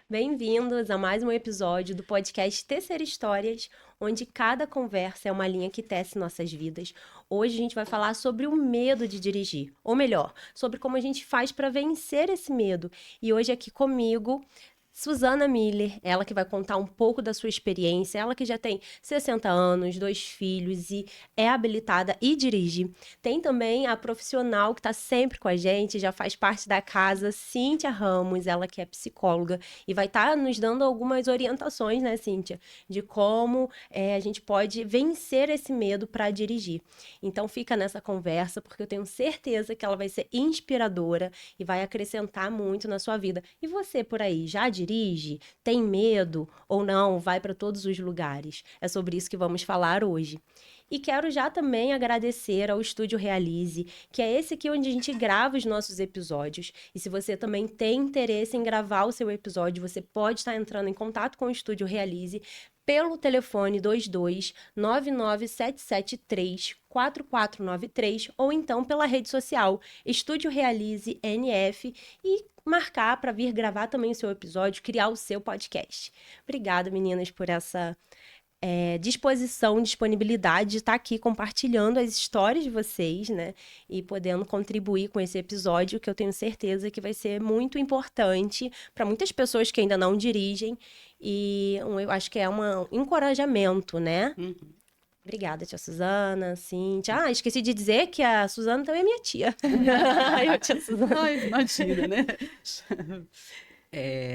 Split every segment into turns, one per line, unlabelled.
Bem-vindos a mais um episódio do podcast Tecer Histórias, onde cada conversa é uma linha que tece nossas vidas. Hoje a gente vai falar sobre o medo de dirigir, ou melhor, sobre como a gente faz para vencer esse medo. E hoje aqui comigo, Suzana Miller, ela que vai contar um pouco da sua experiência, ela que já tem 60 anos, 2 filhos e é habilitada e dirige. Tem também a profissional que está sempre com a gente, já faz parte da casa, Cíntia Ramos, ela que é psicóloga e vai estar nos dando algumas orientações, né, Cíntia, de como a gente pode vencer esse medo para dirigir. Então fica nessa conversa, porque eu tenho certeza que ela vai ser inspiradora e vai acrescentar muito na sua vida. E você por aí, já dirige? Tem medo ou não? Vai para todos os lugares. É sobre isso que vamos falar hoje. E quero já também agradecer ao Estúdio Realize, que é esse aqui onde a gente grava os nossos episódios. E se você também tem interesse em gravar o seu episódio, você pode estar entrando em contato com o Estúdio Realize pelo telefone 22 99773 4493 ou então pela rede social Estúdio Realize NF e marcar para vir gravar também o seu episódio, criar o seu podcast. Obrigada, meninas, por essa disposição, disponibilidade de estar aqui compartilhando as histórias de vocês, né? E podendo contribuir com esse episódio, que eu tenho certeza que vai ser muito importante para muitas pessoas que ainda não dirigem. E eu acho que é um encorajamento, né?
Uhum.
Obrigada, tia Suzana, Cíntia. Ah, esqueci de dizer que a Suzana também é minha tia. Eu, tia Suzana.
Ai, imagina, né?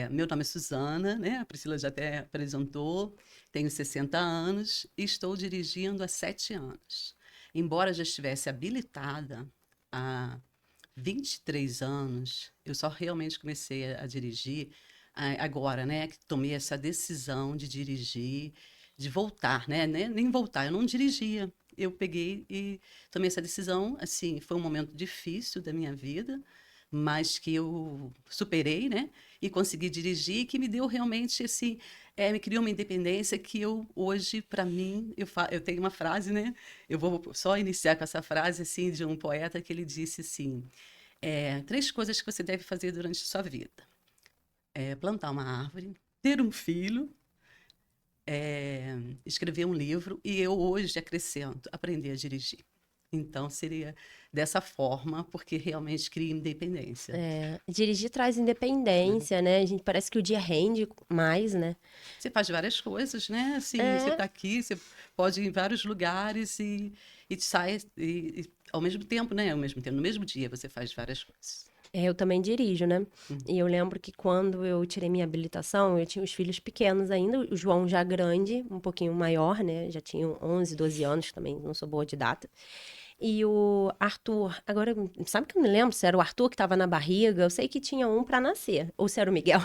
Meu nome é Suzana, né? A Priscila já até apresentou. Tenho 60 anos e estou dirigindo há 7 anos. Embora já estivesse habilitada há 23 anos, eu só realmente comecei a dirigir agora, né? Que tomei essa decisão de dirigir, de voltar, né? Nem voltar, eu não dirigia. Eu peguei e tomei essa decisão, assim, foi um momento difícil da minha vida, mas que eu superei, né? E consegui dirigir, que me deu realmente, assim, me criou uma independência que eu, hoje, para mim, eu tenho uma frase, né? Eu vou só iniciar com essa frase, assim, de um poeta que ele disse assim, 3 coisas que você deve fazer durante a sua vida. Plantar uma árvore, ter um filho, escrever um livro, e eu hoje acrescento, aprender a dirigir. Então, seria dessa forma, porque realmente cria independência.
Dirigir traz independência, né? A gente parece que o dia rende mais, né?
Você faz várias coisas, né? Assim, você está aqui, você pode ir em vários lugares e sai, ao mesmo tempo, né? Ao mesmo tempo, no mesmo dia, você faz várias coisas.
Eu também dirijo, né? E eu lembro que quando eu tirei minha habilitação, eu tinha os filhos pequenos ainda, o João já grande, um pouquinho maior, né? Já tinha 11, 12 anos também, não sou boa de data. E o Arthur, agora, sabe que eu me lembro se era o Arthur que estava na barriga? Eu sei que tinha um para nascer, ou se era o Miguel.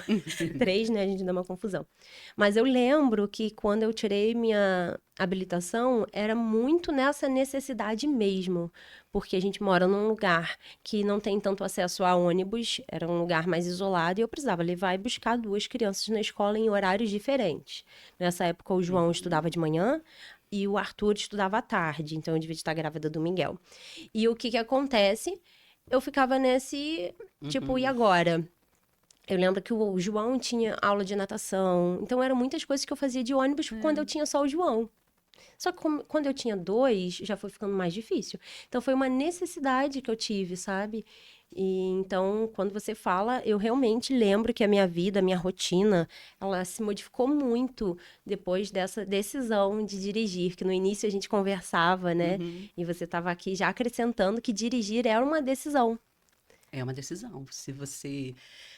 3, né? A gente dá uma confusão. Mas eu lembro que quando eu tirei minha habilitação, era muito nessa necessidade mesmo, porque a gente mora num lugar que não tem tanto acesso a ônibus, era um lugar mais isolado, e eu precisava levar e buscar 2 crianças na escola em horários diferentes. Nessa época, o João estudava de manhã, e o Arthur estudava à tarde, então eu devia estar grávida do Miguel. E o que acontece? Eu ficava nesse, tipo, e agora? Eu lembro que o João tinha aula de natação, então eram muitas coisas que eu fazia de ônibus quando eu tinha só o João. Só que quando eu tinha 2, já foi ficando mais difícil. Então foi uma necessidade que eu tive, sabe? E então, quando você fala, eu realmente lembro que a minha vida, a minha rotina, ela se modificou muito depois dessa decisão de dirigir, que no início a gente conversava, né? E você estava aqui já acrescentando que dirigir era uma decisão.
É uma decisão. Se você...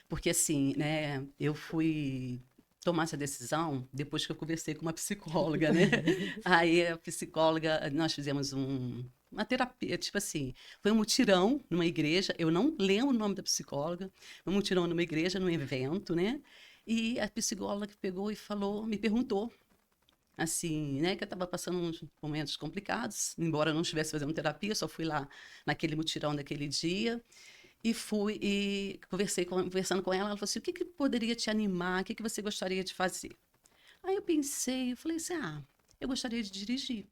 Porque assim, né, eu fui tomar essa decisão depois que eu conversei com uma psicóloga, né? Aí a psicóloga, nós fizemos uma terapia, tipo assim, foi um mutirão numa igreja, eu não lembro o nome da psicóloga, um mutirão numa igreja, num evento, né? E a psicóloga pegou e falou, me perguntou, assim, né, que eu estava passando uns momentos complicados, embora eu não estivesse fazendo terapia, só fui lá naquele mutirão daquele dia, e fui e conversando com ela, ela falou assim, o que poderia te animar, o que você gostaria de fazer? Aí eu pensei, eu falei assim, eu gostaria de dirigir.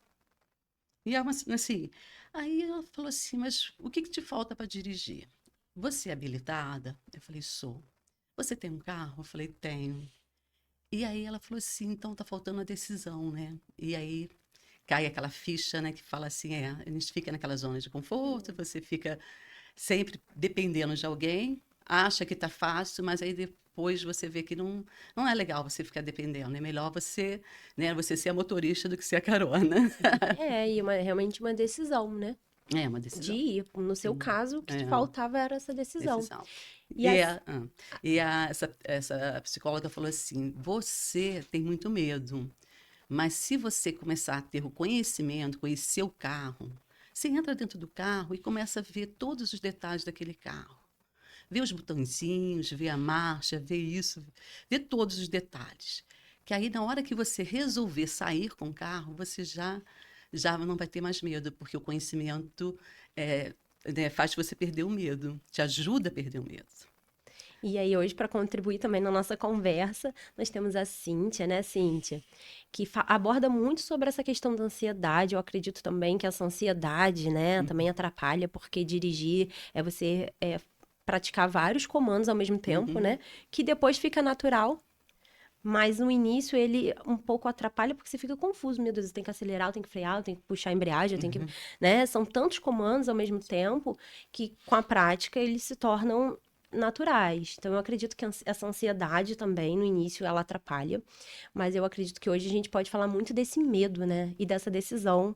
E ela, assim, aí ela falou assim, mas o que te falta para dirigir? Você é habilitada? Eu falei, sou. Você tem um carro? Eu falei, tenho. E aí ela falou assim, então tá faltando a decisão, né? E aí cai aquela ficha, né, que fala assim, a gente fica naquela zona de conforto, você fica sempre dependendo de alguém, acha que tá fácil, mas aí depois você vê que não é legal você ficar dependendo, é melhor você, né, você ser a motorista do que ser a carona.
E realmente uma decisão, né?
É uma
De
decisão.
ir. No seu caso, o que te
É,
faltava era essa decisão.
decisão.
E
E,
as...
essa psicóloga falou assim: você tem muito medo, mas se você começar a ter o conhecimento, conhecer o carro, você entra dentro do carro e começa a ver todos os detalhes daquele carro. Vê os botõezinhos, vê a marcha, vê isso, vê todos os detalhes. Que aí, na hora que você resolver sair com o carro, você já não vai ter mais medo, porque o conhecimento né, faz você perder o medo, te ajuda a perder o medo.
E aí, hoje, para contribuir também na nossa conversa, nós temos a Cíntia, né, Cíntia? Que aborda muito sobre essa questão da ansiedade. Eu acredito também que essa ansiedade, né, também atrapalha, porque dirigir é você praticar vários comandos ao mesmo tempo,
Uhum,
né? Que depois fica natural. Mas no início ele um pouco atrapalha porque você fica confuso. Meu Deus, eu tenho que acelerar, eu tenho que frear, eu tenho que puxar a embreagem, eu tenho que.
uhum.
Né? São tantos comandos ao mesmo tempo que com a prática eles se tornam naturais. Então eu acredito que essa ansiedade também no início ela atrapalha. Mas eu acredito que hoje a gente pode falar muito desse medo, né? E dessa decisão.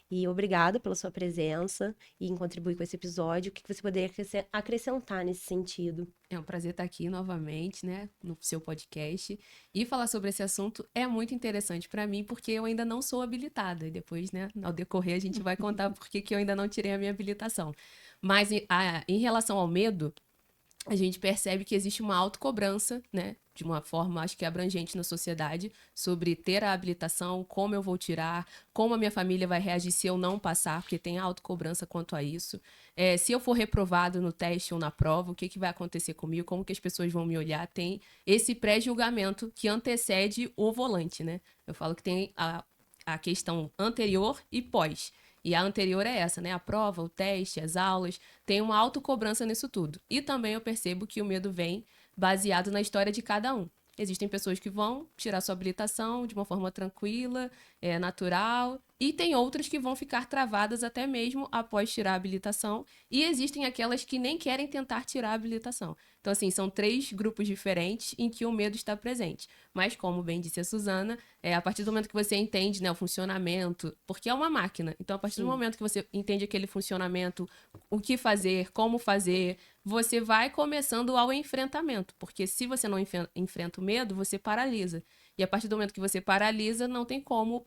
E obrigada pela sua presença e em contribuir com esse episódio. O que você poderia acrescentar nesse sentido?
É um prazer estar aqui novamente, né, no seu podcast. E falar sobre esse assunto é muito interessante para mim, porque eu ainda não sou habilitada. E depois, né, ao decorrer, a gente vai contar por que eu ainda não tirei a minha habilitação. Mas em relação ao medo, a gente percebe que existe uma autocobrança, né, de uma forma, acho que abrangente na sociedade, sobre ter a habilitação, como eu vou tirar, como a minha família vai reagir se eu não passar, porque tem autocobrança quanto a isso. Se eu for reprovado no teste ou na prova, o que vai acontecer comigo, como que as pessoas vão me olhar, tem esse pré-julgamento que antecede o volante, né? Eu falo que tem a questão anterior e pós. E a anterior é essa, né? A prova, o teste, as aulas, tem uma autocobrança nisso tudo. E também eu percebo que o medo vem baseado na história de cada um. Existem pessoas que vão tirar sua habilitação de uma forma tranquila, natural, e tem outras que vão ficar travadas até mesmo após tirar a habilitação, e existem aquelas que nem querem tentar tirar a habilitação. Então, assim, são 3 grupos diferentes em que o medo está presente. Mas, como bem disse a Suzana, a partir do momento que você entende, né, o funcionamento, porque é uma máquina, então a partir do momento que você entende aquele funcionamento, o que fazer, como fazer, você vai começando ao enfrentamento, porque se você não enfrenta o medo, você paralisa. E a partir do momento que você paralisa, não tem como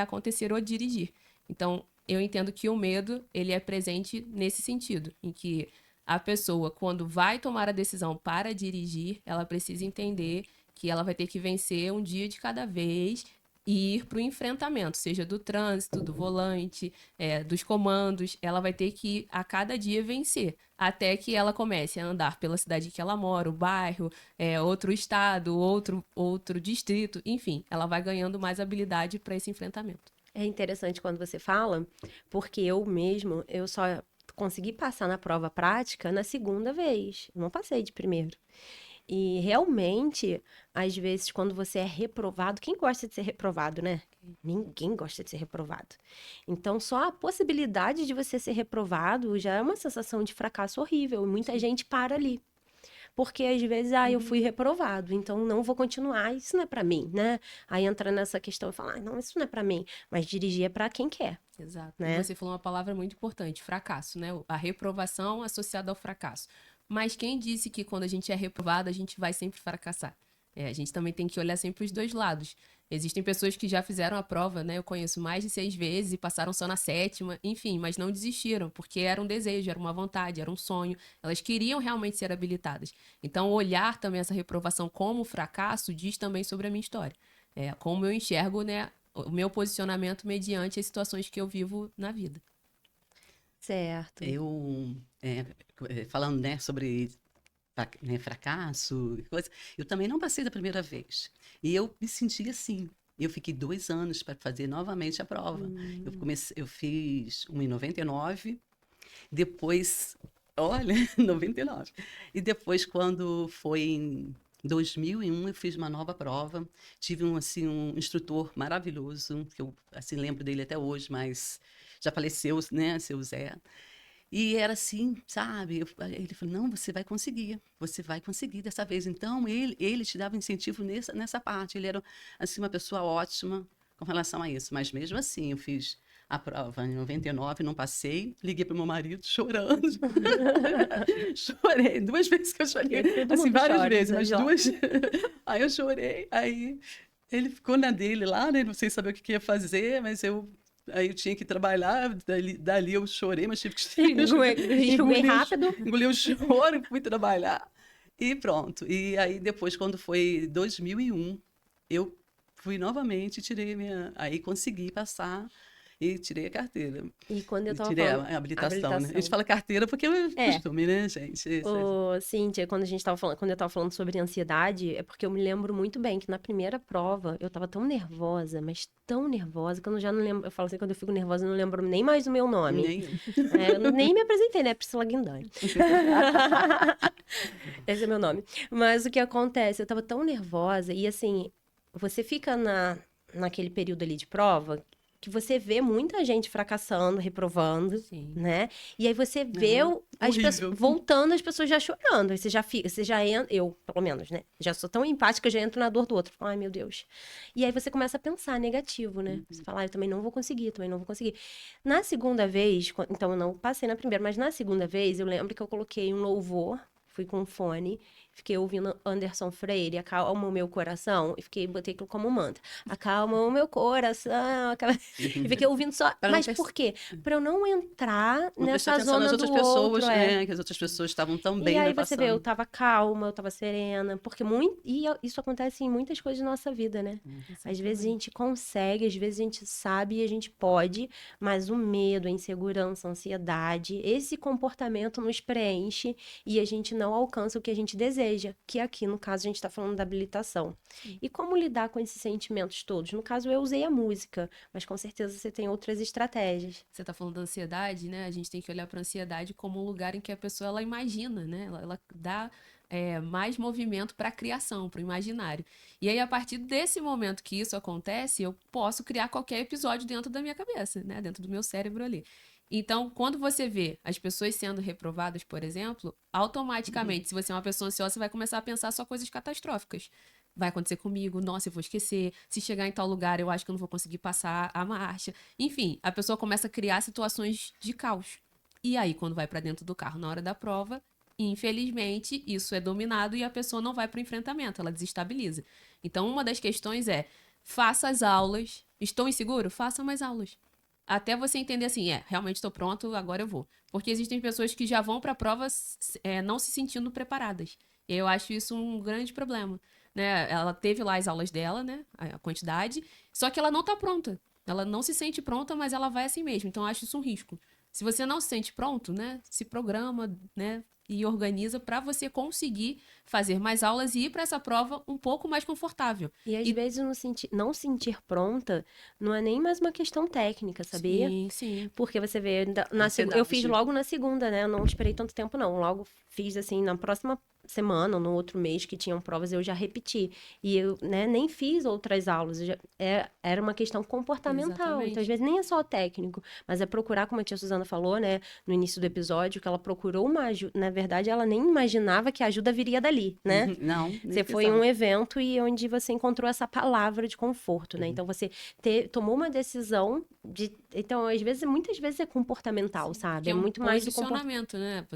acontecer ou dirigir. Então, eu entendo que o medo, ele é presente nesse sentido, em que a pessoa, quando vai tomar a decisão para dirigir, ela precisa entender que ela vai ter que vencer um dia de cada vez e ir para o enfrentamento, seja do trânsito, do volante, dos comandos. Ela vai ter que, a cada dia, vencer, até que ela comece a andar pela cidade que ela mora, o bairro, outro estado, outro distrito, enfim, ela vai ganhando mais habilidade para esse enfrentamento.
É interessante quando você fala, porque eu só consegui passar na prova prática na segunda vez. Eu não passei de primeiro. E realmente, às vezes, quando você é reprovado, quem gosta de ser reprovado, né? Ninguém gosta de ser reprovado. Então, só a possibilidade de você ser reprovado já é uma sensação de fracasso horrível. E muita gente para ali. Porque às vezes, eu fui reprovado, então não vou continuar, isso não é pra mim, né? Aí entra nessa questão e fala, não, isso não é pra mim, mas dirigir é pra quem quer.
Exato.
Né?
E você falou uma palavra muito importante, fracasso, né? A reprovação associada ao fracasso. Mas quem disse que quando a gente é reprovado, a gente vai sempre fracassar? A gente também tem que olhar sempre os dois lados. Existem pessoas que já fizeram a prova, né? Eu conheço mais de 6 vezes e passaram só na 7ª, enfim, mas não desistiram, porque era um desejo, era uma vontade, era um sonho. Elas queriam realmente ser habilitadas. Então, olhar também essa reprovação como fracasso diz também sobre a minha história. Como eu enxergo, né, o meu posicionamento mediante as situações que eu vivo na vida.
Certo.
Falando, né, sobre fracasso, coisa, eu também não passei da primeira vez. E eu me senti assim. Eu fiquei 2 anos para fazer novamente a prova. Eu fiz 1,99, depois, olha, 99. E depois, quando foi em 2001, eu fiz uma nova prova. Tive um instrutor maravilhoso, que eu assim, lembro dele até hoje, mas já faleceu, né, seu Zé. E era assim, sabe? Ele falou, não, você vai conseguir dessa vez. Então, ele te dava incentivo nessa parte. Ele era, assim, uma pessoa ótima com relação a isso. Mas mesmo assim, eu fiz a prova em 99, não passei. Liguei para o meu marido chorando. Chorei, 2 vezes que eu chorei. Assim, várias vezes, mas 2. Aí eu chorei, aí ele ficou na dele lá, né? Não sei saber o que ia fazer, mas aí eu tinha que trabalhar, dali eu chorei, mas tive que
engolir rápido.
Engoli o choro e fui trabalhar. E pronto. E aí depois, quando foi 2001, eu fui novamente, aí consegui passar e tirei a carteira.
E quando eu tava
tirei
falando...
a habilitação, né? A gente fala carteira porque é costume, né, gente?
Cíntia, quando eu tava falando sobre ansiedade, é porque eu me lembro muito bem que na primeira prova eu tava tão nervosa, mas tão nervosa, que eu já não lembro. Eu falo assim, quando eu fico nervosa, eu não lembro nem mais o meu nome. Eu nem me apresentei, né? Priscila Guindani. Esse é meu nome. Mas o que acontece? Eu tava tão nervosa, e assim, você fica naquele período ali de prova que você vê muita gente fracassando, reprovando,
Sim.
né? E aí você vê as pessoas voltando, as pessoas já chorando. Aí você já entra, eu, pelo menos, né? Já sou tão empática, já entro na dor do outro. Ai, meu Deus. E aí você começa a pensar negativo, né? Você fala, eu também não vou conseguir, também não vou conseguir. Na segunda vez, então eu não passei na primeira, mas na segunda vez eu lembro que eu coloquei um louvor, fui com um fone, fiquei ouvindo Anderson Freire, Acalma o Meu Coração, e botei aquilo como mantra. Acalma o meu coração. E fiquei ouvindo só. Mas por quê? Pra eu não entrar nessa zona
das outras
do
pessoas,
outro.
que as outras pessoas estavam tão bem.
E aí você vê, eu tava calma, eu tava serena, porque isso acontece em muitas coisas da nossa vida, né? Às vezes a gente consegue, às vezes a gente sabe e a gente pode, mas o medo, a insegurança, a ansiedade, esse comportamento nos preenche e a gente não alcança o que a gente deseja, que aqui, no caso, a gente tá falando da habilitação. E como lidar com esses sentimentos todos? No caso, eu usei a música, mas com certeza você tem outras estratégias.
Você tá falando da ansiedade, né? A gente tem que olhar para a ansiedade como um lugar em que a pessoa, ela imagina, né? Ela dá mais movimento para a criação, para o imaginário. E aí, a partir desse momento que isso acontece, eu posso criar qualquer episódio dentro da minha cabeça, né? Dentro do meu cérebro ali. Então, quando você vê as pessoas sendo reprovadas, por exemplo, automaticamente, se você é uma pessoa ansiosa, você vai começar a pensar só coisas catastróficas. Vai acontecer comigo, nossa, eu vou esquecer. Se chegar em tal lugar, eu acho que eu não vou conseguir passar a marcha. Enfim, a pessoa começa a criar situações de caos. E aí, quando vai para dentro do carro na hora da prova, infelizmente, isso é dominado e a pessoa não vai para o enfrentamento, ela desestabiliza. Então, uma das questões é, faça as aulas. Estou inseguro? Faça mais aulas. Até você entender assim, realmente estou pronto, agora eu vou. Porque existem pessoas que já vão para a prova não se sentindo preparadas. E eu acho isso um grande problema. Né? Ela teve lá as aulas dela, né? A quantidade, só que ela não está pronta. Ela não se sente pronta, mas ela vai assim mesmo. Então, eu acho isso um risco. Se você não se sente pronto, né? Se programa, né? E organiza para você conseguir fazer mais aulas e ir para essa prova um pouco mais confortável.
E às vezes não sentir pronta não é nem mais uma questão técnica, sabia?
Sim, sim.
Porque você vê, eu fiz logo na segunda, né? Eu não esperei tanto tempo, não. Logo fiz, assim, na próxima semana ou no outro mês que tinham provas, eu já repeti. E eu, né, nem fiz outras aulas. Era uma questão comportamental.
Exatamente.
Então, às vezes, nem é só técnico, mas é procurar, como a tia Suzana falou, né, no início do episódio, que ela procurou uma ajuda. Na verdade, ela nem imaginava que a ajuda viria dali, né?
Não.
Você foi em um evento e onde você encontrou essa palavra de conforto, né? Então, você tomou uma decisão de... Então, muitas vezes é comportamental, sabe?
Que
é muito mais do
posicionamento, né?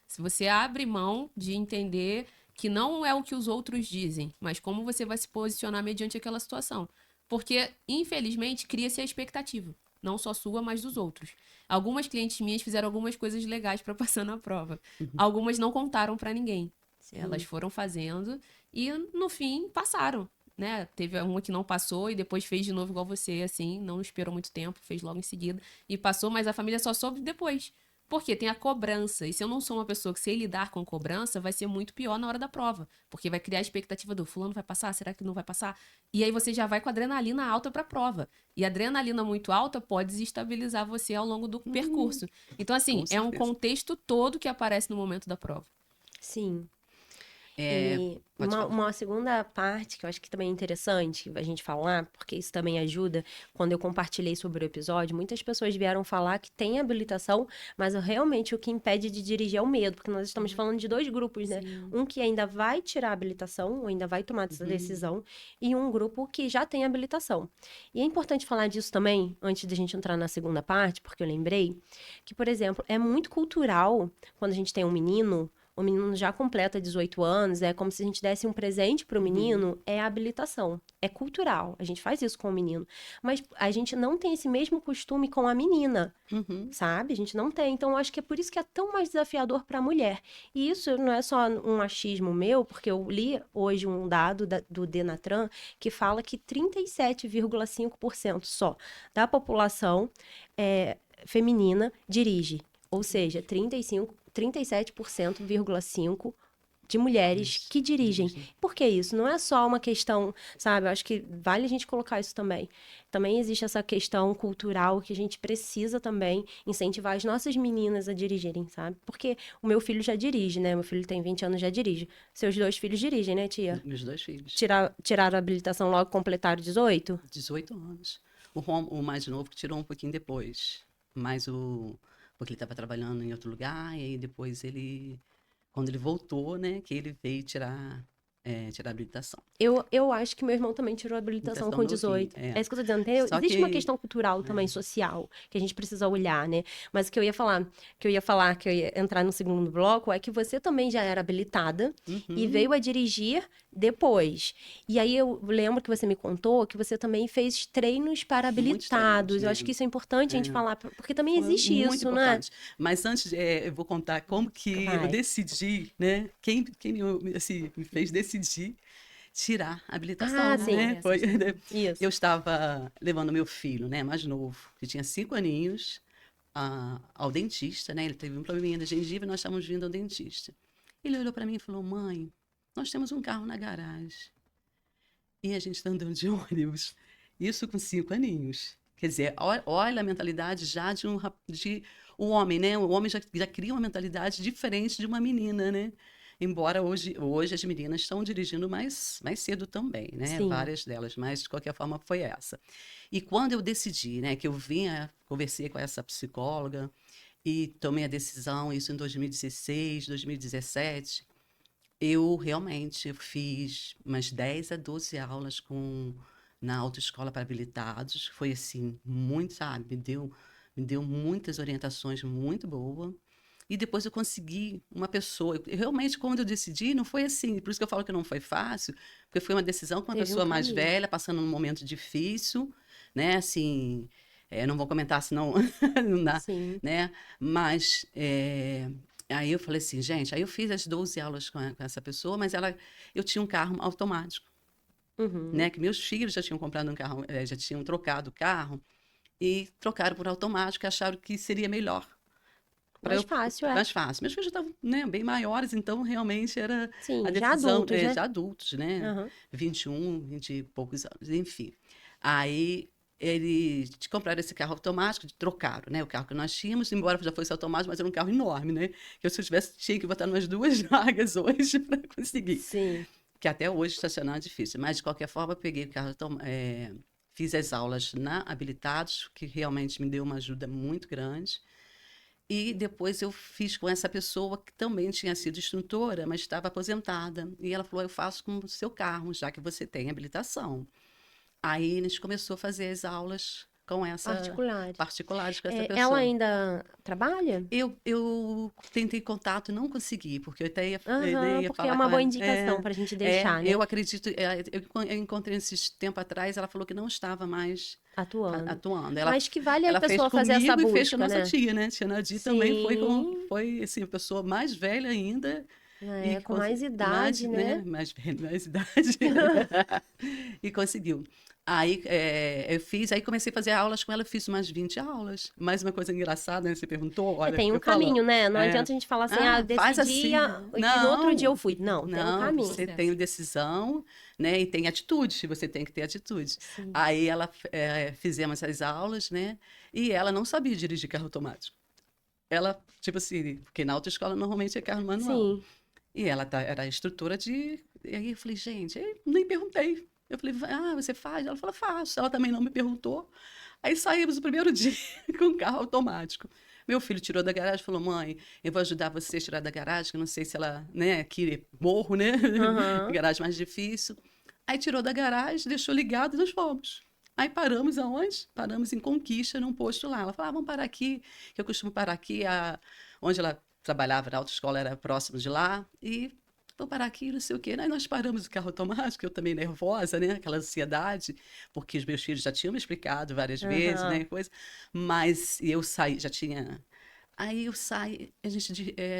Se você abre mão de entender que não é o que os outros dizem, mas como você vai se posicionar mediante aquela situação. Porque, infelizmente, cria-se a expectativa. Não só sua, mas dos outros. Algumas clientes minhas fizeram algumas coisas legais para passar na prova. Algumas não contaram para ninguém.
Sim.
Elas foram fazendo e, no fim, passaram. Né? Teve uma que não passou e depois fez de novo igual você, assim, não esperou muito tempo, fez logo em seguida e passou, mas a família só soube depois. Porque tem a cobrança. E se eu não sou uma pessoa que sei lidar com cobrança, vai ser muito pior na hora da prova. Porque vai criar a expectativa do fulano vai passar? Será que não vai passar? E aí você já vai com adrenalina alta para a prova. E a adrenalina muito alta pode desestabilizar você ao longo do percurso. Então, assim,
Com
é um
certeza.
contexto todo que aparece no momento da prova.
Sim.
É,
E
pode falar.
uma segunda parte que eu acho que também é interessante a gente falar, porque isso também ajuda, quando eu compartilhei sobre o episódio, muitas pessoas vieram falar que tem habilitação, mas realmente o que impede de dirigir é o medo, porque nós estamos falando de dois grupos, né?
Sim.
Um que ainda vai tirar a habilitação, ou ainda vai tomar essa decisão, e um grupo que já tem habilitação. E é importante falar disso também, antes de a gente entrar na segunda parte, porque eu lembrei que, por exemplo, é muito cultural quando a gente tem um menino. O menino já completa 18 anos, é como se a gente desse um presente para o menino, é a habilitação. É cultural, a gente faz isso com o menino. Mas a gente não tem esse mesmo costume com a menina, sabe? A gente não tem. Então, eu acho que é por isso que é tão mais desafiador para a mulher. E isso não é só um achismo meu, porque eu li hoje um dado do Denatran que fala que 37,5% só da população feminina dirige. Ou seja, 37,5% de mulheres que dirigem. Por que isso? Não é só uma questão, sabe? Eu acho que vale a gente colocar isso também. Também existe essa questão cultural que a gente precisa também incentivar as nossas meninas a dirigirem, sabe? Porque o meu filho já dirige, né? Meu filho tem 20 anos, já dirige. Seus dois filhos dirigem, né, tia?
Meus dois filhos.
Tiraram a habilitação logo, completaram 18?
18 anos. O mais novo que tirou um pouquinho depois. Porque ele estava trabalhando em outro lugar, e aí depois quando ele voltou, né, que ele veio tirar a habilitação.
Eu acho que meu irmão também tirou a habilitação com 18.
Novinho,
É isso que eu tô dizendo, entendeu?
Só
Existe uma
que-
questão cultural também, social, que a gente precisa olhar, né? Mas o que eu ia falar, que eu ia entrar no segundo bloco, é que você também já era habilitada e veio a dirigir depois. E aí eu lembro que você me contou que você também fez treinos para
Muitos
habilitados.
treinos,
Eu
né?
acho que isso é importante a gente falar, porque também
Foi
existe
muito
isso, né?
importante. Mas antes, eu vou contar como que eu
Vai.
decidi, né? Quem me fez decidir tirar a habilitação,
Ah, sim.
né? Foi, né?
Isso.
Eu estava levando meu filho, né, mais novo, que tinha 5 aninhos, ao dentista, né? Ele teve um probleminha da gengiva e nós estávamos vindo ao dentista. Ele olhou para mim e falou: "Mãe, nós temos um carro na garagem e a gente está andando de ônibus." Isso com 5 aninhos. Quer dizer, olha a mentalidade já de um homem, né? O homem já cria uma mentalidade diferente de uma menina, né? Embora hoje as meninas estão dirigindo mais cedo também, né?
Sim.
Várias delas, mas de qualquer forma foi essa. E quando eu decidi, né, que eu conversei com essa psicóloga e tomei a decisão, isso em 2016, 2017, eu realmente fiz umas 10 a 12 aulas na autoescola para habilitados. Foi assim, muito, sabe? Me deu muitas orientações muito boas. E depois eu consegui uma pessoa. Realmente, quando eu decidi, não foi assim. Por isso que eu falo que não foi fácil, porque foi uma decisão com uma
Teve um
pessoa mais
caminho.
velha, passando num momento difícil, né? Assim, não vou comentar, senão não dá,
Sim.
né? Mas aí eu falei assim, gente, aí eu fiz as 12 aulas com essa pessoa, mas eu tinha um carro automático,
Uhum.
né? Que meus filhos já tinham comprado um carro, já tinham trocado o carro e trocaram por automático e acharam que seria melhor.
Mais fácil, é.
Mais fácil. Meus filhos já estavam, né, bem maiores, então realmente era a
Sim, já
decisão
adultos, né?
já adultos, né?
Aham.
21, 20 e poucos anos, enfim. Aí eles compraram esse carro automático, trocaram, né? O carro que nós tínhamos, embora já fosse automático, mas era um carro enorme, né? Que se eu tivesse, tinha que botar umas 2 vagas hoje para conseguir.
Sim.
Que até hoje estacionar é difícil. Mas, de qualquer forma, eu peguei o carro, fiz as aulas na Habilitados, que realmente me deu uma ajuda muito grande. E depois eu fiz com essa pessoa que também tinha sido instrutora, mas estava aposentada. E ela falou: eu faço com o seu carro, já que você tem habilitação. Aí a gente começou a fazer as aulas com essa particulares com essa pessoa.
Ela ainda trabalha?
Eu tentei contato e não consegui, porque eu até ia
Porque
falar
é uma
com
boa
ela.
indicação para a gente deixar, né?
Eu acredito, eu encontrei esses tempo atrás, ela falou que não estava mais atuando.
Mas que vale a
ela
pessoa
fez
fazer essa
comigo
busca,
e fez com a nossa
né?
tia, né? Tia Nadir também foi assim, a pessoa mais velha ainda.
Com mais idade, né?
Mais idade. E conseguiu. Aí eu fiz, aí comecei a fazer aulas com ela, fiz umas 20 aulas. Mais uma coisa engraçada, né? Você perguntou, olha.
Tem um caminho, né? Não adianta a gente falar assim,
faz
decidi
assim.
e no outro dia eu fui. Não, tem um caminho.
Você tem decisão, né? E tem atitude, você tem que ter atitude.
Sim.
Aí fizemos as aulas, né? E ela não sabia dirigir carro automático. Ela, tipo assim, porque na autoescola normalmente é carro manual.
Sim.
E ela era instrutora de... E aí eu falei, gente, eu nem perguntei. Eu falei, você faz? Ela falou, faço. Ela também não me perguntou. Aí saímos o primeiro dia com o carro automático. Meu filho tirou da garagem e falou, mãe, eu vou ajudar você a tirar da garagem, que eu não sei se ela, né, aqui morro, né? Garagem mais difícil. Aí tirou da garagem, deixou ligado e nós fomos. Aí paramos aonde? Paramos em Conquista, num posto lá. Ela falou, vamos parar aqui, que eu costumo parar aqui, onde ela trabalhava na autoescola era próximo de lá, e vou parar aqui, não sei o quê. Aí nós paramos o carro automático, eu também nervosa, né? Aquela ansiedade, porque os meus filhos já tinham me explicado várias vezes, né? Coisa. Mas eu saí, já tinha... Aí eu saí, a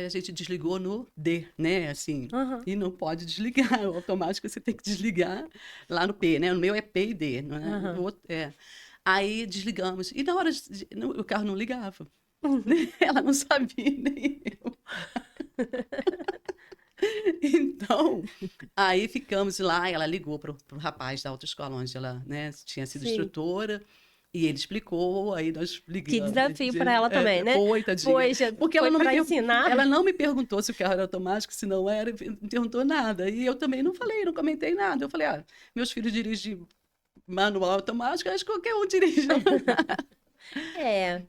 gente desligou no D, né? Assim, e não pode desligar. O automático você tem que desligar lá no P, né? O meu é P e D, não é? O outro, Aí desligamos. E na hora, o carro não ligava. Ela não sabia, nem eu. Então, aí ficamos lá, ela ligou pro rapaz da autoescola, onde ela, né, tinha sido instrutora, e ele explicou, aí nós ligamos.
Que desafio para ela também, né?
Foi, tadinha.
Poxa,
porque ela não
ensinar.
Ela não me perguntou se o carro era automático, se não era, não perguntou nada. E eu também não falei, não comentei nada. Eu falei, meus filhos dirigem manual automático, acho que qualquer um dirige.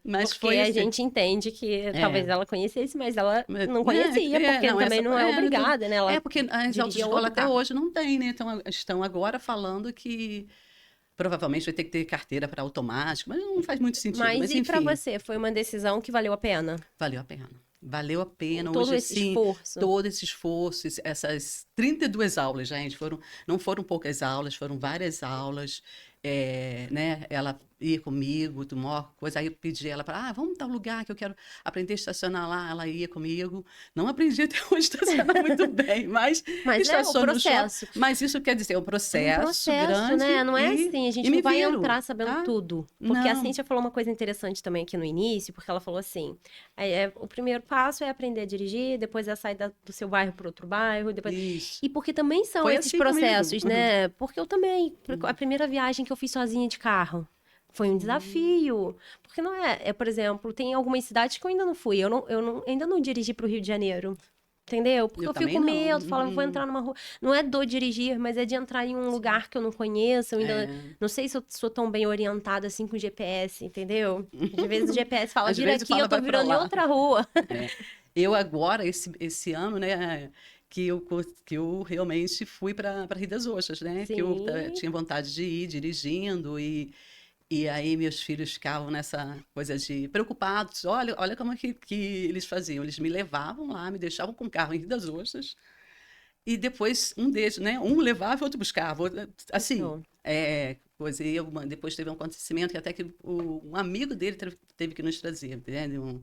Mas porque a gente entende que talvez ela conhecesse, mas ela não conhecia, porque também não é obrigada, né? Ela
porque as autoescolas até hoje não tem, né? Então, estão agora falando que provavelmente vai ter que ter carteira para automático, mas não faz muito sentido. Mas
e para você, foi uma decisão que valeu a pena?
Valeu a pena. Valeu a pena.
Todo esse esforço.
Todo esse esforço, essas 32 aulas, gente, não foram poucas aulas, foram várias aulas. Né? Ela ia comigo, maior coisa, aí eu pedi ela para, vamos tal lugar que eu quero aprender a estacionar lá, ela ia comigo, não aprendi até hoje a estacionar muito bem, mas
estaciono
no processo. Mas isso quer dizer, é um processo grande,
né? Não é assim, a gente não vai entrar sabendo tudo, porque a
não.
Cíntia falou uma coisa interessante também aqui no início, porque ela falou assim, o primeiro passo é aprender a dirigir, depois é sair do seu bairro para outro bairro, depois...
Isso.
E porque também são
Foi
esses
assim
processos,
comigo.
né? Porque eu também, a primeira viagem que eu fiz sozinha de carro, foi um desafio, porque não por exemplo, tem algumas cidades que eu ainda não fui, ainda não dirigi para o Rio de Janeiro, entendeu? Porque eu fico com medo, falo, vou entrar numa rua, não é do dirigir, mas é de entrar em um lugar que eu não conheço, eu ainda não sei se eu sou tão bem orientada assim com GPS, entendeu? De vezes o GPS fala, vira aqui, eu tô virando em outra rua.
Eu agora, esse ano, né, que eu realmente fui para Rio das Ostras, né?
Sim.
Que eu tinha vontade de ir dirigindo e aí meus filhos ficavam nessa coisa de preocupados. Olha como que eles faziam. Eles me levavam lá, me deixavam com o carro em Rio das Ostras e depois um deles, né? Um levava e outro buscava. Assim, coisa. E depois teve um acontecimento que até que um amigo dele teve que nos trazer, entendeu?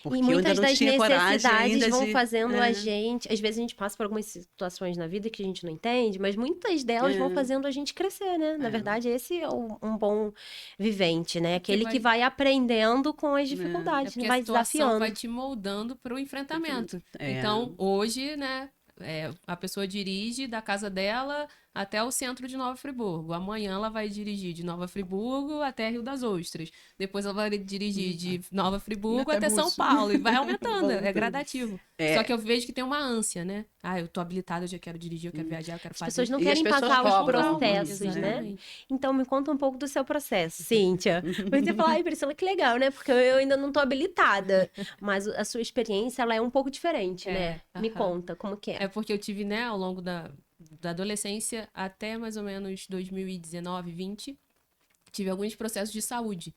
Porque
e muitas das necessidades vão
de...
fazendo a gente... Às vezes a gente passa por algumas situações na vida que a gente não entende, mas muitas delas vão fazendo a gente crescer, né? Na verdade, esse é um bom vivente, né? Aquele que vai aprendendo com as dificuldades, vai desafiando.
Vai te moldando para o enfrentamento. Então, hoje, né? A pessoa dirige da casa dela até o centro de Nova Friburgo. Amanhã ela vai dirigir de Nova Friburgo até Rio das Ostras. Depois ela vai dirigir de Nova Friburgo até São Paulo. E vai aumentando, é gradativo. Só que eu vejo que tem uma ânsia, né? Eu tô habilitada, eu já quero dirigir, eu quero viajar, eu quero fazer.
As pessoas não querem passar os processos, né? Então, me conta um pouco do seu processo, Cíntia. Você fala, ai, Priscila, que legal, né? Porque eu ainda não tô habilitada. Mas a sua experiência, ela é um pouco diferente, né? Me conta, como que é?
É porque eu tive, né, ao longo da adolescência até mais ou menos 2019, 20, tive alguns processos de saúde.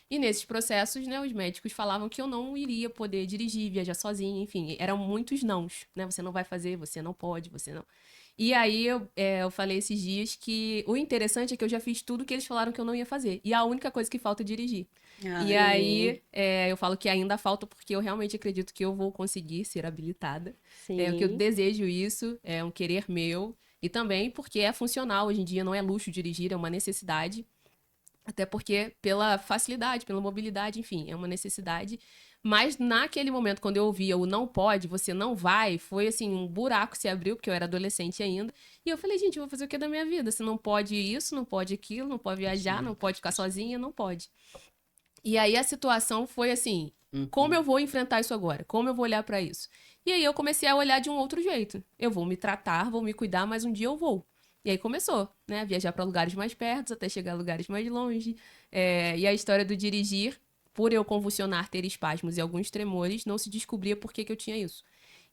E nesses processos, né, os médicos falavam que eu não iria poder dirigir, viajar sozinha, enfim, eram muitos nãos, né? Você não vai fazer, você não pode, você não. E aí eu falei esses dias que o interessante é que eu já fiz tudo que eles falaram que eu não ia fazer. E a única coisa que falta é dirigir. E aí eu falo que ainda falta porque eu realmente acredito que eu vou conseguir ser habilitada.
Sim.
É o que eu desejo isso, é um querer meu. E também porque é funcional hoje em dia, não é luxo dirigir, é uma necessidade. Até porque pela facilidade, pela mobilidade, enfim, é uma necessidade. Mas naquele momento, quando eu ouvia o não pode, você não vai, foi assim, um buraco se abriu, porque eu era adolescente ainda. E eu falei, gente, eu vou fazer o que da minha vida? Se não pode isso, não pode aquilo, não pode viajar, não pode ficar sozinha, não pode. E aí a situação foi assim, como eu vou enfrentar isso agora? Como eu vou olhar pra isso? E aí eu comecei a olhar de um outro jeito. Eu vou me tratar, vou me cuidar, mas um dia eu vou. E aí começou, né? Viajar para lugares mais perto, até chegar a lugares mais longe. E a história do dirigir, por eu convulsionar, ter espasmos e alguns tremores, não se descobria por que eu tinha isso.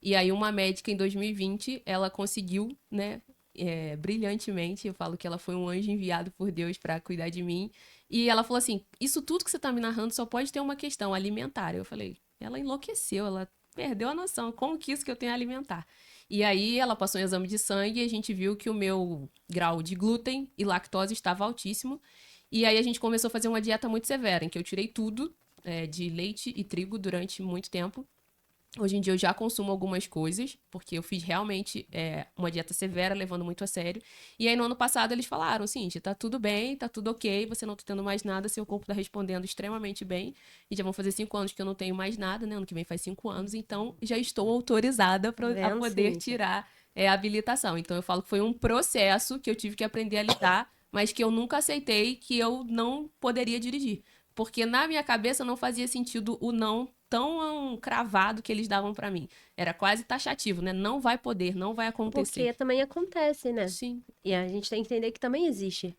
E aí uma médica em 2020, ela conseguiu, né? Brilhantemente, eu falo que ela foi um anjo enviado por Deus para cuidar de mim. E ela falou assim, isso tudo que você tá me narrando só pode ter uma questão alimentar. Eu falei, ela enlouqueceu, ela perdeu a noção. Como que isso que eu tenho a alimentar? E aí ela passou um exame de sangue e a gente viu que o meu grau de glúten e lactose estava altíssimo. E aí a gente começou a fazer uma dieta muito severa, em que eu tirei tudo de leite e trigo durante muito tempo. Hoje em dia eu já consumo algumas coisas, porque eu fiz realmente uma dieta severa, levando muito a sério. E aí no ano passado eles falaram, Cintia, tá tudo bem, tá tudo ok, você não tá tendo mais nada, seu corpo tá respondendo extremamente bem. E já vão fazer 5 anos que eu não tenho mais nada, né? Ano que vem faz 5 anos, então já estou autorizada a poder tirar a habilitação. Então eu falo que foi um processo que eu tive que aprender a lidar, mas que eu nunca aceitei que eu não poderia dirigir. Porque na minha cabeça não fazia sentido o não tão cravado que eles davam pra mim. Era quase taxativo, né? Não vai poder, não vai acontecer.
Porque também acontece, né?
Sim.
E a gente tem que entender que também existe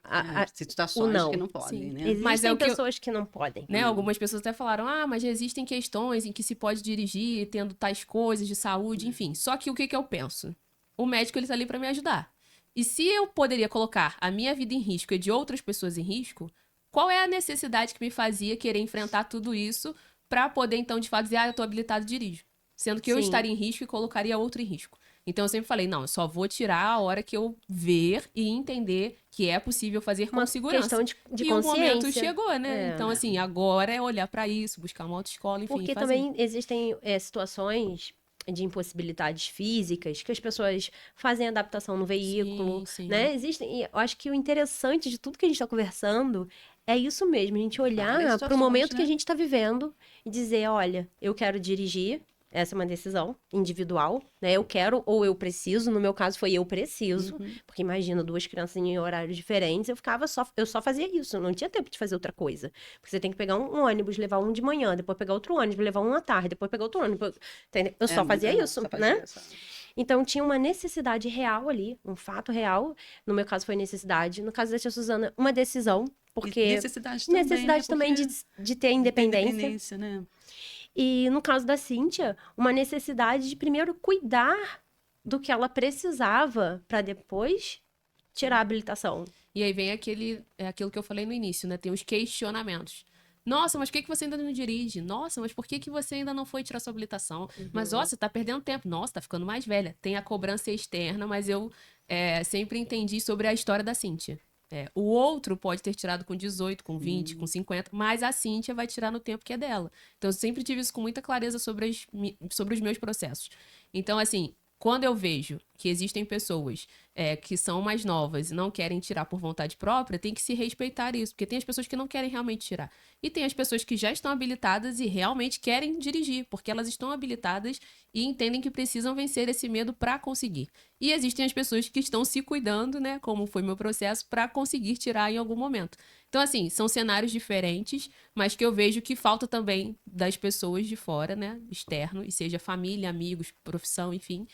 situações
o não.
que não podem,
Sim.
né?
Existem
Mas é o que
pessoas que não podem.
Né? Algumas pessoas até falaram, mas existem questões em que se pode dirigir tendo tais coisas de saúde, enfim. Só que o que eu penso? O médico, ele tá ali pra me ajudar. E se eu poderia colocar a minha vida em risco e de outras pessoas em risco, qual é a necessidade que me fazia querer enfrentar tudo isso pra poder, então, de fato, dizer, eu tô habilitado e dirijo? Sendo que eu estaria em risco e colocaria outro em risco. Então, eu sempre falei, não, eu só vou tirar a hora que eu ver e entender que é possível fazer com segurança.
Questão de
e
consciência.
o momento chegou, né? Então, assim, agora é olhar pra isso, buscar uma autoescola, enfim,
Porque
fazer.
também existem situações de impossibilidades físicas que as pessoas fazem adaptação no veículo,
Sim.
né? Existem, e eu acho que o interessante de tudo que a gente está conversando é isso mesmo, a gente olhar para o momento que a gente está vivendo e dizer, olha, eu quero dirigir, essa é uma decisão individual, né? Eu quero ou eu preciso, no meu caso foi eu preciso, porque imagina, 2 crianças em horários diferentes, eu só fazia isso, eu não tinha tempo de fazer outra coisa. Porque você tem que pegar um ônibus, levar um de manhã, depois pegar outro ônibus, levar um à tarde, depois pegar outro ônibus, entendeu? Eu só fazia isso, né? Então tinha uma necessidade real ali, um fato real, no meu caso foi necessidade, no caso da tia Suzana, uma decisão, porque...
Necessidade
também de ter independência,
né?
E no caso da Cíntia, uma necessidade de primeiro cuidar do que ela precisava para depois tirar a habilitação.
E aí vem aquilo que eu falei no início, né? Tem os questionamentos. Nossa, mas por que você ainda não dirige? Nossa, mas por que você ainda não foi tirar sua habilitação? Mas, ó, você tá perdendo tempo. Nossa, tá ficando mais velha. Tem a cobrança externa, mas eu sempre entendi sobre a história da Cíntia. O outro pode ter tirado com 18, com 20, com 50, mas a Cíntia vai tirar no tempo que é dela. Então, eu sempre tive isso com muita clareza sobre os meus processos. Então, assim, quando eu vejo que existem pessoas que são mais novas e não querem tirar por vontade própria, tem que se respeitar isso. Porque tem as pessoas que não querem realmente tirar. E tem as pessoas que já estão habilitadas e realmente querem dirigir, porque elas estão habilitadas e entendem que precisam vencer esse medo para conseguir. E existem as pessoas que estão se cuidando, né, como foi meu processo, para conseguir tirar em algum momento. Então, assim, são cenários diferentes, mas que eu vejo que falta também das pessoas de fora, né, externo, e seja família, amigos, profissão, enfim,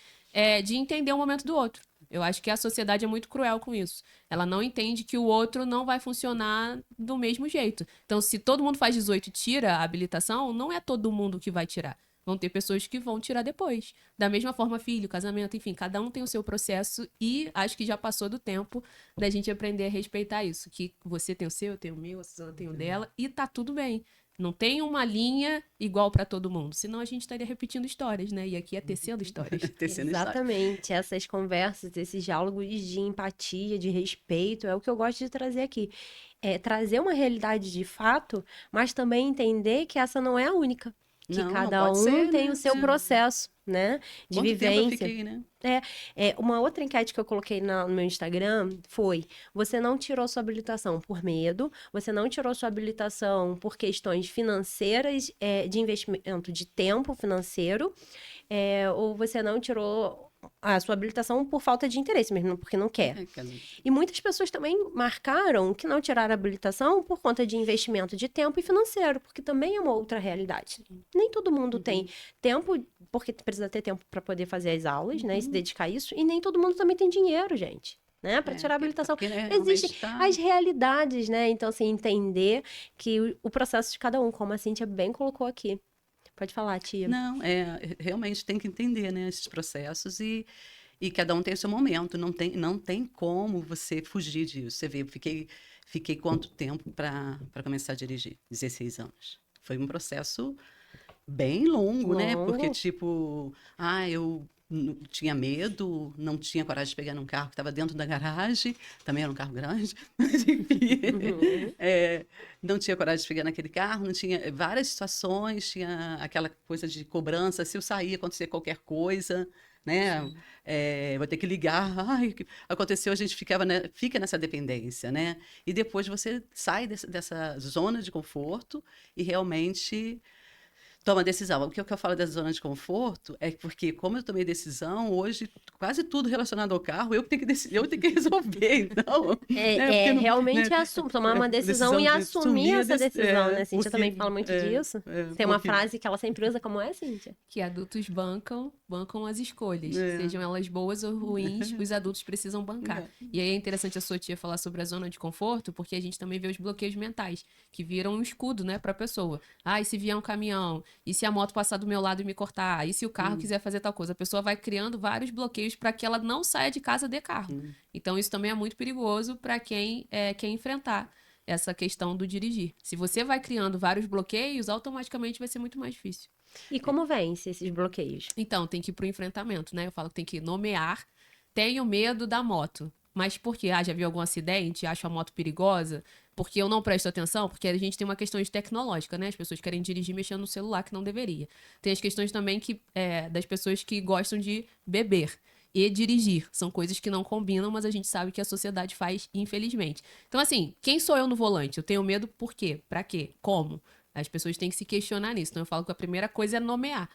de entender o momento do outro. Eu acho que a sociedade é muito cruel com isso. Ela não entende que o outro não vai funcionar do mesmo jeito. Então, se todo mundo faz 18 e tira a habilitação, não é todo mundo que vai tirar. Vão ter pessoas que vão tirar depois. Da mesma forma, filho, casamento, enfim, cada um tem o seu processo e acho que já passou do tempo da gente aprender a respeitar isso. Que você tem o seu, eu tenho o meu, a Suzana tem o dela e tá tudo bem. Não tem uma linha igual para todo mundo, senão a gente estaria repetindo histórias, né? E aqui é tecendo histórias.
Tecendo história.
Exatamente. Essas conversas, esses diálogos de empatia, de respeito, é o que eu gosto de trazer aqui. É trazer uma realidade de fato, mas também entender que essa não é a única. Que
Não
cada
pode
um
ser,
tem
né?
o seu processo, né? De
Quanto tempo eu
vivência.
fiquei, né?
Uma outra enquete que eu coloquei no meu Instagram foi: você não tirou sua habilitação por medo, você não tirou sua habilitação por questões financeiras, de investimento de tempo financeiro, ou você não tirou a sua habilitação por falta de interesse mesmo, porque não quer. E muitas pessoas também marcaram que não tiraram a habilitação por conta de investimento de tempo e financeiro, porque também é uma outra realidade. Nem todo mundo tem tempo, porque precisa ter tempo para poder fazer as aulas, né, e se dedicar a isso, e nem todo mundo também tem dinheiro, gente, né, para tirar a habilitação.
Né,
Existem as realidades, né, então assim, entender que o processo de cada um, como a Cíntia bem colocou aqui. Pode falar, tia.
Não, realmente tem que entender, né, esses processos e cada um tem o seu momento, não tem como você fugir disso. Você vê, fiquei quanto tempo para começar a dirigir? 16 anos. Foi um processo bem longo, né? Porque, tipo, eu tinha medo, não tinha coragem de pegar num carro que estava dentro da garagem, também era um carro grande, mas enfim, não tinha coragem de pegar naquele carro, não tinha várias situações, tinha aquela coisa de cobrança, se eu sair, acontecer qualquer coisa, né? Vou ter que ligar, aconteceu, a gente fica nessa dependência, né? E depois você sai dessa zona de conforto e realmente toma decisão. O que eu falo dessa zona de conforto é porque, como eu tomei decisão, hoje, quase tudo relacionado ao carro, eu que tenho que decidir, eu tenho que resolver. Então,
realmente tomar uma decisão e assumir essa decisão, né? Cíntia também fala muito disso. Tem uma frase que ela sempre usa, como é, Cíntia?
Que adultos bancam as escolhas. Sejam elas boas ou ruins, os adultos precisam bancar. E aí é interessante a sua tia falar sobre a zona de conforto, porque a gente também vê os bloqueios mentais, que viram um escudo, né, pra pessoa. E se vier um caminhão? E se a moto passar do meu lado e me cortar? E se o carro quiser fazer tal coisa? A pessoa vai criando vários bloqueios para que ela não saia de casa de carro. Então, isso também é muito perigoso para quem quer enfrentar essa questão do dirigir. Se você vai criando vários bloqueios, automaticamente vai ser muito mais difícil.
E como vence esses bloqueios?
Então, tem que ir pro enfrentamento, né? Eu falo que tem que nomear. Tenho medo da moto. Mas por quê? Já viu algum acidente? Acho a moto perigosa? Porque eu não presto atenção? Porque a gente tem uma questão de tecnológica, né? As pessoas querem dirigir mexendo no celular, que não deveria. Tem as questões também das pessoas que gostam de beber e dirigir. São coisas que não combinam, mas a gente sabe que a sociedade faz, infelizmente. Então, assim, quem sou eu no volante? Eu tenho medo por quê? Pra quê? Como? As pessoas têm que se questionar nisso. Então, eu falo que a primeira coisa é nomear.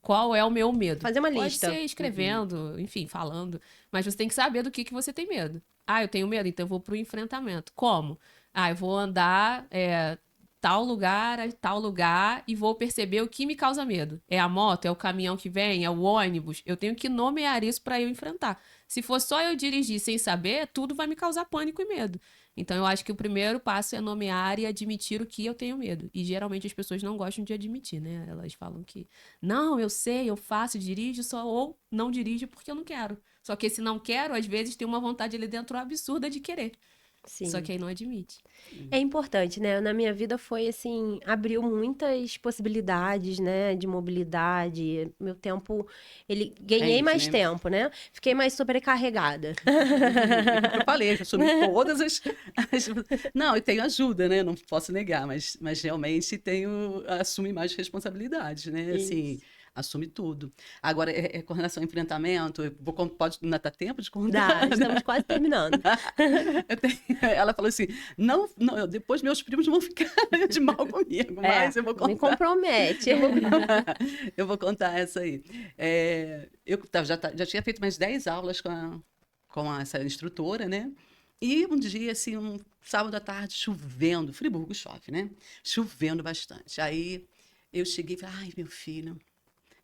Qual é o meu medo?
Fazer uma lista.
Pode ser escrevendo, enfim, falando. Mas você tem que saber do que você tem medo. Eu tenho medo, então eu vou pro enfrentamento. Como? Eu vou andar tal lugar a tal lugar e vou perceber o que me causa medo. É a moto? É o caminhão que vem? É o ônibus? Eu tenho que nomear isso para eu enfrentar. Se for só eu dirigir sem saber, tudo vai me causar pânico e medo. Então, eu acho que o primeiro passo é nomear e admitir o que eu tenho medo. E, geralmente, as pessoas não gostam de admitir, né? Elas falam que, não, eu sei, eu faço, dirijo, ou não dirijo porque eu não quero. Só que esse não quero, às vezes, tem uma vontade ali dentro absurda de querer.
Sim.
Só que aí não admite.
É importante, né? Na minha vida foi assim, abriu muitas possibilidades, né? De mobilidade. Meu tempo, ganhei mais tempo, né? Fiquei mais sobrecarregada.
Eu falei, assumi todas Não, eu tenho ajuda, né? Não posso negar, mas realmente assume mais responsabilidades, né?
Isso.
Assim, assume tudo. Agora, com relação ao enfrentamento, ainda dá tempo de contar?
Estamos quase terminando.
Ela falou assim, não, depois meus primos vão ficar de mal comigo, mas eu vou contar.
Me compromete.
Eu vou contar essa aí. Eu já tinha feito mais 10 aulas com essa instrutora, né? E um dia, assim, um sábado à tarde, chovendo, Friburgo chove, né? Chovendo bastante. Aí eu cheguei e falei, ai, meu filho,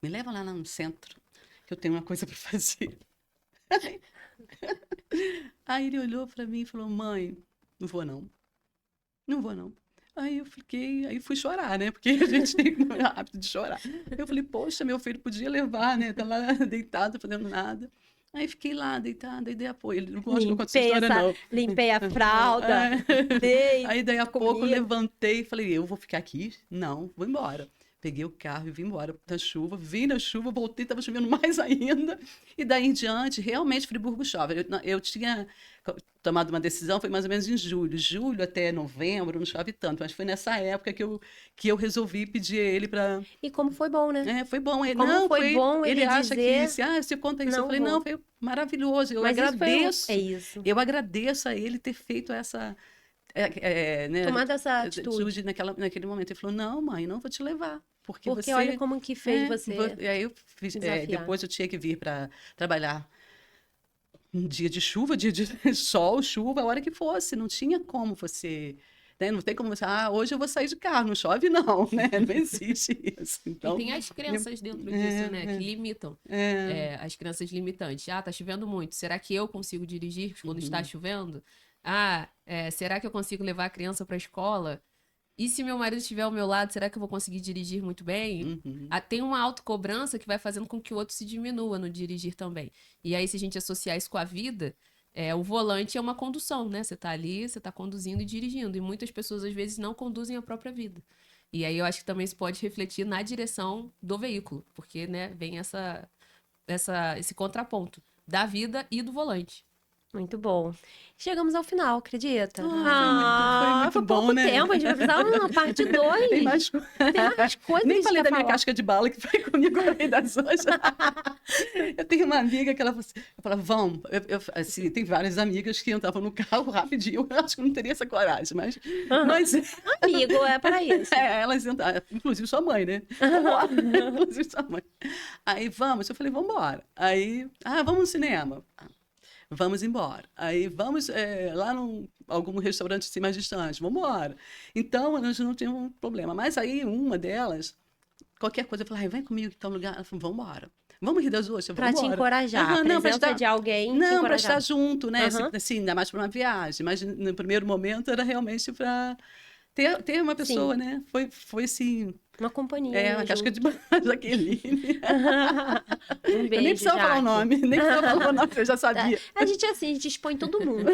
me leva lá no centro, que eu tenho uma coisa para fazer. Aí ele olhou para mim e falou, mãe, não vou não. Não vou não. Aí fui chorar, né? Porque a gente tem o hábito de chorar. Eu falei, poxa, meu filho podia levar, né? Tá lá deitado, fazendo nada. Aí fiquei lá, deitada, e dei apoio. Ele não gosta que eu conte essa história, não.
Limpei a fralda, dei
Aí, daí a pouco, eu
comida.
levantei e falei, eu vou ficar aqui? Não, vou embora. Peguei o carro e vim embora da chuva. Vim na chuva, voltei, estava chovendo mais ainda. E daí em diante, realmente, Friburgo chove. Eu tinha tomado uma decisão, foi mais ou menos em julho. Julho até novembro não chove tanto, mas foi nessa época que eu resolvi pedir a ele para...
E como foi bom, né?
foi bom. Ele,
Como
não,
foi bom ele
acha
dizer,
que, você conta isso. Eu
não
falei,
vou.
não, foi maravilhoso. Eu
Mas isso foi
agradeço.
é isso.
Eu agradeço a ele ter feito essa... né,
Tomada essa atitude.
naquele momento. Ele falou, não, mãe, não vou te levar. Porque
Porque
você...
olha como que fez você
E aí eu fiz,
desafiar.
depois eu tinha que vir para trabalhar um dia de chuva, dia de sol, chuva, a hora que fosse. Não tinha como você... Né? Não tem como você... hoje eu vou sair de carro, não chove não, né? Não existe isso. Então,
E tem as crenças dentro disso, né? Que limitam. As crenças limitantes. Tá chovendo muito. Será que eu consigo dirigir quando está chovendo? Será que eu consigo levar a criança para a escola? E se meu marido estiver ao meu lado, será que eu vou conseguir dirigir muito bem? Tem uma autocobrança que vai fazendo com que o outro se diminua no dirigir também. E aí, se a gente associar isso com a vida, o volante é uma condução, né? Você tá ali, você tá conduzindo e dirigindo. E muitas pessoas, às vezes, não conduzem a própria vida. E aí, eu acho que também isso pode refletir na direção do veículo. Porque, né, vem esse contraponto da vida e do volante.
Muito bom. Chegamos ao final, acredita?
Foi muito
foi
bom,
pouco
né?
tempo, a gente vai precisar uma parte 2.
Tem mais
coisas
Nem
que
falei
quer
da minha
falar.
casca de bala que foi comigo além das hoje. Eu tenho uma amiga que ela falava, vamos. Assim, tem várias amigas que entravam no carro rapidinho. Eu acho que eu não teria essa coragem, mas
Amigo, é para isso.
elas entraram, inclusive sua mãe, né? Vambora. Inclusive sua mãe. Aí vamos, eu falei, vamos embora. Aí, vamos no cinema. Vamos embora. Aí vamos lá num algum restaurante assim, mais distante. Vamos embora. Então, nós não tínhamos problema. Mas aí, uma delas, qualquer coisa, eu falei, vem comigo que tá um lugar. Ela falou, vamos embora. Vamos rir das ostras,
Pra
vamos
te
embora.
encorajar. A
Não,
presença de alguém te
Não, para
encorajar.
estar junto, né?
Aham.
Assim, ainda mais para uma viagem. Mas no primeiro momento era realmente para ter uma pessoa,
Sim.
né? Foi assim...
Uma companhia.
a casca
junto.
de Jaqueline.
Um beijo,
Eu nem precisava falar o
Jaque.
nome, nem precisava falar o nome, eu já sabia.
A gente é assim, a gente expõe todo mundo.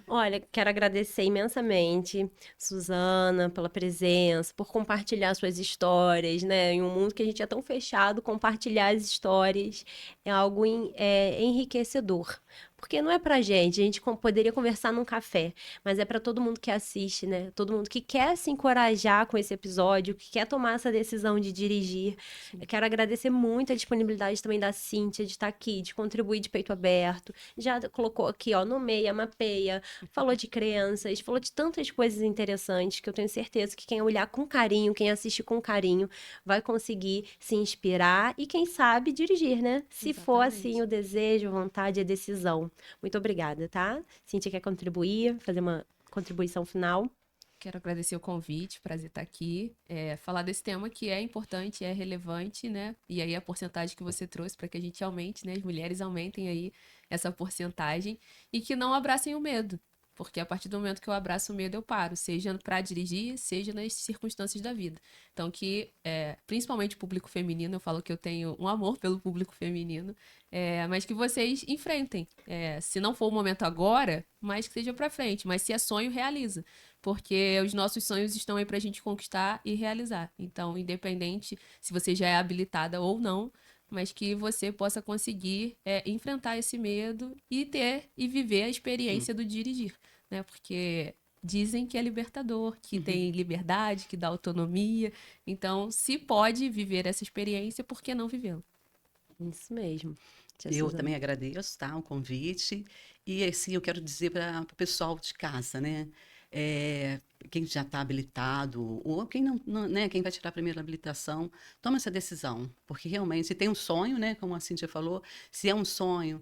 Olha, quero agradecer imensamente, Suzana, pela presença, por compartilhar suas histórias, né? Em um mundo que a gente é tão fechado, compartilhar as histórias é algo enriquecedor. Porque não é pra gente, a gente poderia conversar num café, mas é pra todo mundo que assiste, né? Todo mundo que quer se encorajar com esse episódio, que quer tomar essa decisão de dirigir. Eu quero agradecer muito a disponibilidade também da Cíntia de estar aqui, de contribuir de peito aberto. Já colocou aqui, ó, nomeia, mapeia, falou de crianças, falou de tantas coisas interessantes que eu tenho certeza que quem olhar com carinho, quem assiste com carinho, vai conseguir se inspirar e, quem sabe, dirigir, né? Se for assim o desejo, a vontade, a decisão. Muito obrigada, tá? Cíntia quer contribuir, fazer uma contribuição final?
Quero agradecer o convite, prazer estar aqui, falar desse tema que é importante, é relevante, né? E aí a porcentagem que você trouxe para que a gente aumente, né? As mulheres aumentem aí essa porcentagem e que não abracem o medo, porque a partir do momento que eu abraço o medo, eu paro, seja para dirigir, seja nas circunstâncias da vida. Então que, principalmente o público feminino, eu falo que eu tenho um amor pelo público feminino, mas que vocês enfrentem. Se não for o momento agora, mas que seja para frente. Mas se é sonho, realiza. Porque os nossos sonhos estão aí pra gente conquistar e realizar. Então, independente se você já é habilitada ou não, mas que você possa conseguir enfrentar esse medo e viver a experiência do dirigir, né? Porque dizem que é libertador, que tem liberdade, que dá autonomia. Então, se pode viver essa experiência, por que não vivê-la?
Isso mesmo.
Eu também agradeço, tá, o convite. E assim, eu quero dizer para o pessoal de casa, né? Quem já está habilitado, ou quem não, né, quem vai tirar a primeira habilitação, toma essa decisão. Porque realmente, se tem um sonho, né, como a Cíntia falou, se é um sonho,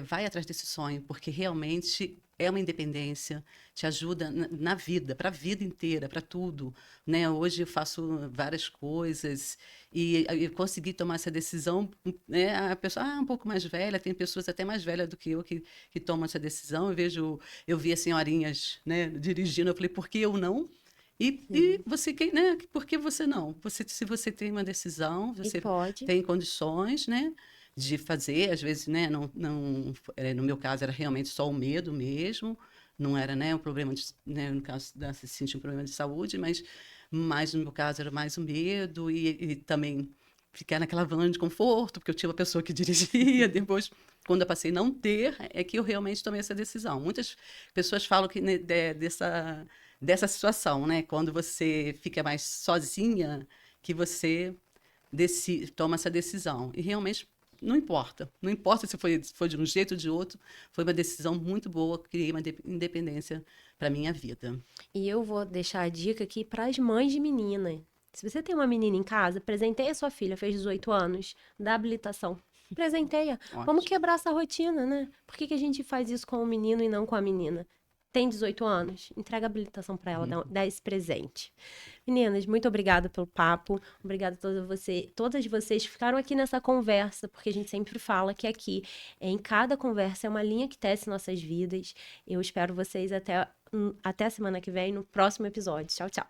vai atrás desse sonho, porque realmente é uma independência, te ajuda na vida, para a vida inteira, para tudo, né? Hoje eu faço várias coisas e eu consegui tomar essa decisão, né? A pessoa um pouco mais velha, tem pessoas até mais velhas do que eu que tomam essa decisão. Eu vi as senhorinhas, né, dirigindo, eu falei, por que eu não? E você, né? Por que você não? Se você tem uma decisão, você
pode.
tem condições, né? De fazer, às vezes, né? No meu caso, era realmente só o medo mesmo, não era, né? Um problema né, no caso da Cecília, um problema de saúde, mas no meu caso era mais o medo e também ficar naquela van de conforto, porque eu tinha uma pessoa que dirigia. Depois, quando eu passei a não ter, é que eu realmente tomei essa decisão. Muitas pessoas falam que né, dessa situação, né? Quando você fica mais sozinha, que você toma essa decisão. E realmente não importa. Não importa se foi de um jeito ou de outro, foi uma decisão muito boa, criei uma independência para minha vida.
E eu vou deixar a dica aqui para as mães de menina. Se você tem uma menina em casa, presenteia a sua filha, fez 18 anos, dá habilitação. Presenteia.
Ótimo.
Vamos quebrar essa rotina, né? Por que a gente faz isso com o menino e não com a menina? Tem 18 anos? Entrega a habilitação para ela, dá esse presente. Meninas, muito obrigada pelo papo. Obrigada a todas vocês que ficaram aqui nessa conversa, porque a gente sempre fala que aqui, em cada conversa, é uma linha que tece nossas vidas. Eu espero vocês até a semana que vem, no próximo episódio. Tchau, tchau.